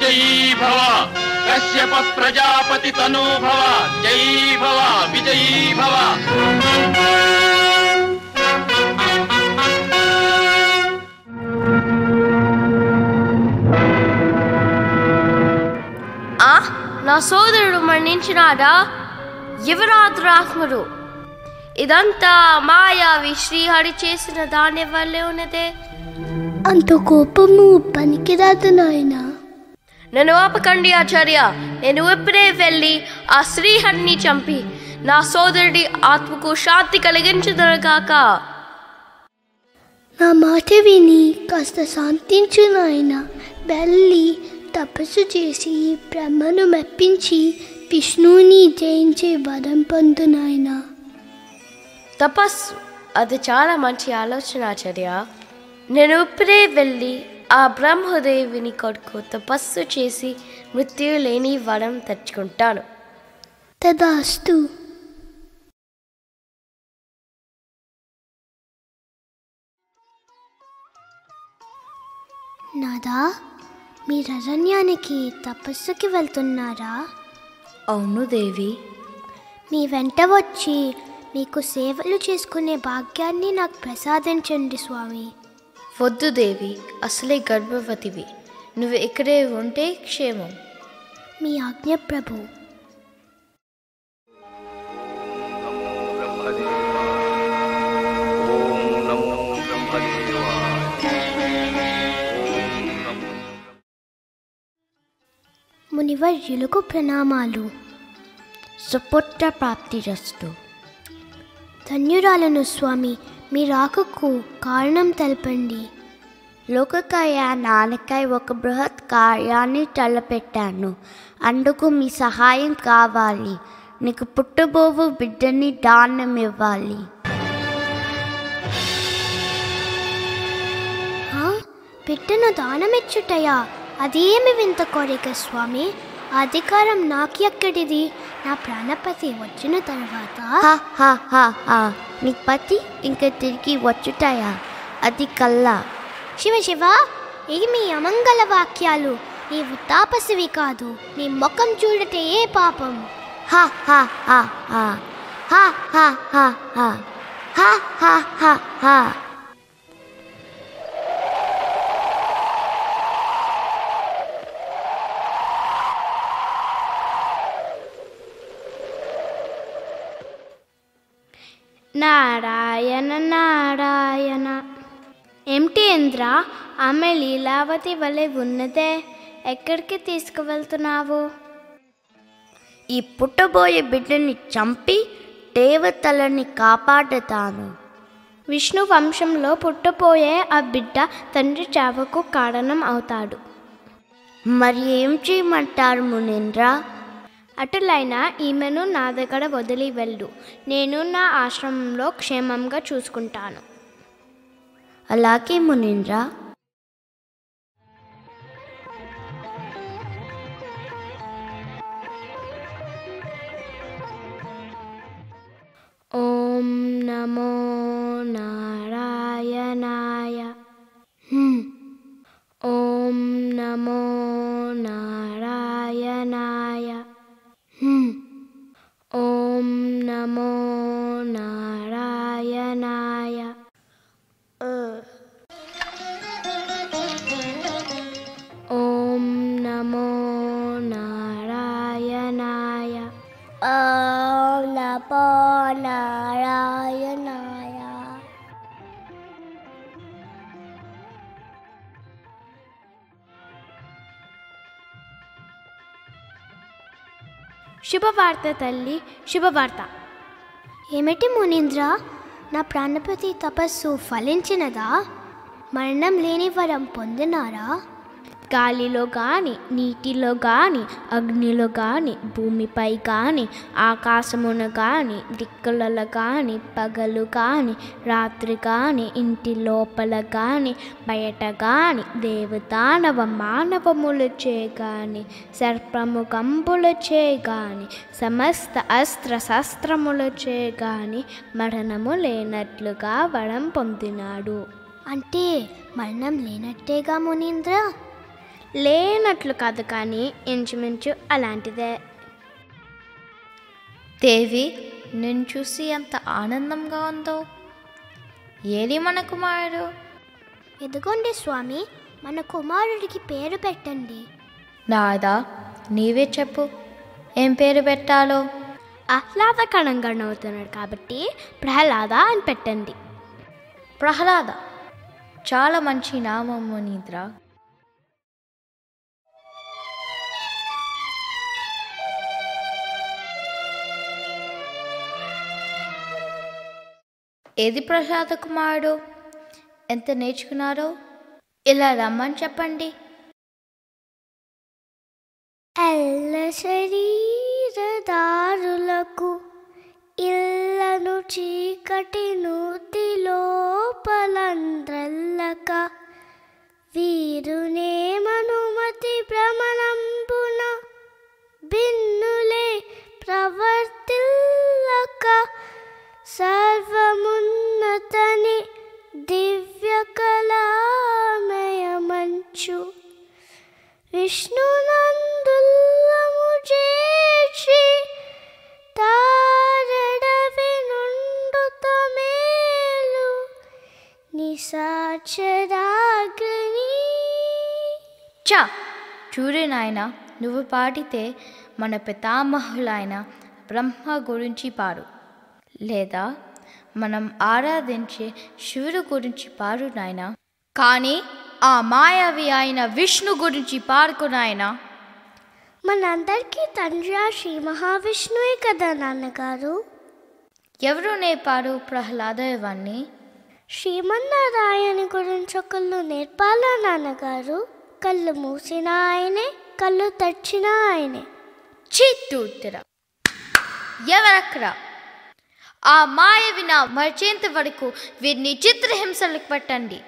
జై భవ కశ్యప ప్రజాపతి తనూ భవ జై భవ విజయీ భవ. నా సోదరుడు మరణించినాడా? యువరాజురాత్ముడు. ఇదంతా మాయావి శ్రీహరి చేసిన దాని వల్లే ఉన్నదే. అంత కోపము పనికిరాదు నాయన. నన్ను ఆపకండి ఆచార్య. నేను ఇప్పుడే వెళ్ళి ఆ శ్రీహరిని చంపి నా సోదరుడి ఆత్మకు శాంతి కలిగించుదరుగాక. నా మాట విని కాస్త శాంతించు నాయన. వెళ్ళి తపస్సు చేసి బ్రహ్మను మెప్పించి విష్ణువుని జయించే వరం పొందు నాయన. తపస్సు, అది చాలా మంచి ఆలోచన ఆచార్య. నేను ఇప్పుడే వెళ్ళి ఆ బ్రహ్మదేవిని కొడుకు తపస్సు చేసి మృత్యు లేని వరం తెచ్చుకుంటాను. తదాస్తు. నాదా, మీరు అరణ్యానికి తపస్సుకి వెళ్తున్నారా? అవును దేవి. మీ వెంట వచ్చి మీకు సేవలు చేసుకునే భాగ్యాన్ని నాకు ప్రసాదించండి స్వామి. వద్దు దేవి, అసలే గర్భవతివి. నువ్వు ఇక్కడే ఉంటే క్షేమం. మీ ఆజ్ఞ ప్రభు. మునివర్యులకు ప్రణామాలు. సుపుత్ర ప్రాప్తిరస్తు. ధన్యురాలను స్వామి. మీ రాకకు కారణం తెలపండి. లోక కళ్యాణానికై ఒక బృహత్ కార్యాన్ని తలపెట్టాను. అందుకు మీ సహాయం కావాలి. నీకు పుట్టబోవు బిడ్డని దానం ఇవ్వాలి. బిడ్డను దానమిచ్చుటయా? అదేమి వింత కోరిక స్వామి. అధికారం నాకు ఎక్కడిది? నా ప్రాణపతి వచ్చిన తర్వాత నీ పతి ఇంకా తిరిగి వచ్చుటాయా? అది కల్లా. శివ శివ, ఇవి మీ అమంగళ వాక్యాలు. నీవు తాపసివి కాదు. నీ ముఖం చూడటే ఏ పాపం. నారాయణ నారాయణ. ఏమిటి ఇంద్ర, ఆమె లీలావతి వలె ఉన్నదే. ఎక్కడికి తీసుకువెళ్తున్నావు? ఈ పుట్టబోయే బిడ్డని చంపి దేవతలని కాపాడుతాను. విష్ణు వంశంలో పుట్టబోయే ఆ బిడ్డ తండ్రి చావుకు కారణం అవుతాడు. మరి ఏం చేయమంటారు మునీంద్ర? అటులైనా ఈమెను నా దగ్గర వదిలి వెళ్ళు. నేను నా ఆశ్రమంలో క్షేమంగా చూసుకుంటాను. అలాగే మునీంద్ర. ఓం నమో నారాయణాయ. ఓం నమో నారాయణాయ. ఓం నమో నారాయణాయ. ఓం నమో నారాయణాయ. ఓం నమో నారాయణాయ. శుభవార్త తల్లి, శుభవార్త. ఏమిటి మునీంద్ర, నా ప్రాణపతి తపస్సు ఫలించినదా? మరణం లేని వరం పొందినారా? గాలిలో కానీ, నీటిలో కానీ, అగ్నిలో కానీ, భూమిపై కానీ, ఆకాశమున కానీ, దిక్కులలో కానీ, పగలు కానీ, రాత్రి కానీ, ఇంటి లోపల కానీ, బయట కానీ, దేవదానవ మానవములచే కానీ, సర్పము కంబులచే కానీ, సమస్త అస్త్ర శస్త్రములచే కానీ మరణము లేనట్లుగా వరం పొందినాడు. అంటే మరణం లేనట్టేగా మునీంద్ర? లేనట్లు కాదు, కానీ ఇంచుమించు అలాంటిదే. దేవి, నేను చూసి ఎంత ఆనందంగా ఉందో. ఏది మన కుమారుడు? ఎదుగోండి స్వామి, మన కుమారుడికి పేరు పెట్టండి. నాదా, నీవే చెప్పు, ఏం పేరు పెట్టాలో? ఆహ్లాదకరంగా నవ్వుతున్నాడు కాబట్టి ప్రహ్లాద అని పెట్టండి. ప్రహ్లాద చాలా మంచి నామము నిద్ర. ఏది ప్రహ్లాద కుమారుడు? ఎంత నేర్చుకున్నారో ఇలా రమ్మని చెప్పండి. ఎల్ల శరీరదారులకు ఇళ్లను చీకటి నూతి లోపలంద్రల్లక వీరునే మనుమతి భ్రమణంబున భిన్నులే ప్రవర్తిల్లక సర్వమున్నతని దివ్య కళామయమంచు విష్ణునందుల్లము చేర్చి తారడవి నుండుతమేలు నిశాచరాగ్ని. చా చూడు నాయన, నువ్వు పాడితే మన పితామహులైన బ్రహ్మ గురించి పాడు, లేదా మనం ఆరాధించే శివుడు గురించి పాడు నాయన. కానీ ఆ మాయావి అయిన విష్ణు గురించి పాడుకు నాయన. మనందరికీ తండ్రి ఆ శ్రీ మహావిష్ణువే కదా నాన్నగారు. ఎవరు నేర్పారు ప్రహ్లాద ఇవన్నీ? శ్రీమన్నారాయణ గురించి ఒకళ్ళు నేర్పాలా నాన్నగారు? కళ్ళు మూసిన ఆయనే, కళ్ళు తెరిచిన ఆయనే. చిత్తూతిర ఎవరక్కడ? ఆ మాయవి నా మర్చేంత వరకు వీరిని చిత్రహింసలకు పట్టండి.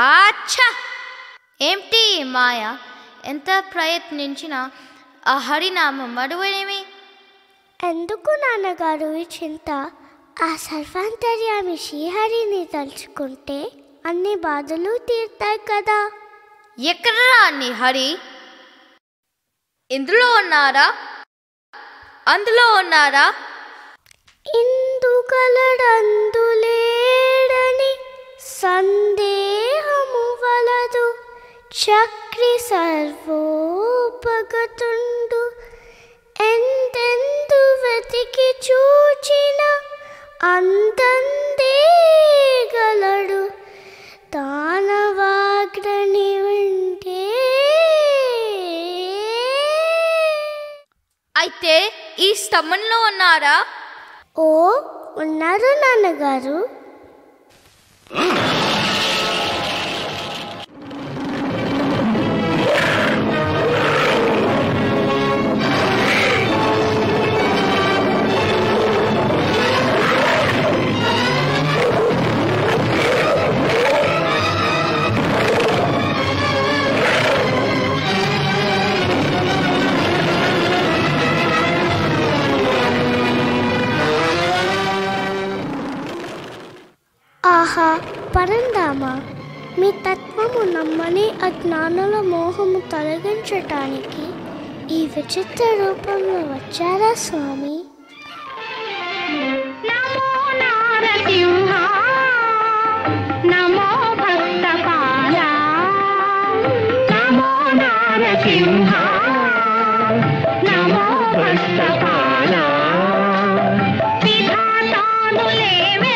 ఆచ్చా, ఏమిటి మాయ? ఎంత ప్రయత్నించినా ఆ హరినామం మరువనేమి? ఎందుకు నాన్నగారు ఈ చింత? ఆ సర్వాంతర్యామి శ్రీహరిని తలుచుకుంటే అన్ని బాధలు తీరుతాయి కదా. ఎక్కడరా అన్ని హరి? ఇందులో ఉన్నారా? అందులో ఉన్నారా? ఇందుగలడందులేడని సందేహము వలదు. చక్రి సర్వోపగతుండు ఎందెందు వెతికి చూచిన అందందే గలడు దానవాగ్రని ఉంటే. అయితే ఈ స్తంభంలో ఉన్నారా? ఓ ఉన్నారు నాన్నగారు. ఆహా పరంధామ, మీ తత్వము నమ్మని అజ్ఞానుల మోహము తొలగించటానికి ఈ విచిత్ర రూపంలో వచ్చారా స్వామి? నమో నారసింహ, నమో భక్తపాల, నమో నారసింహ. దేవేంద్ర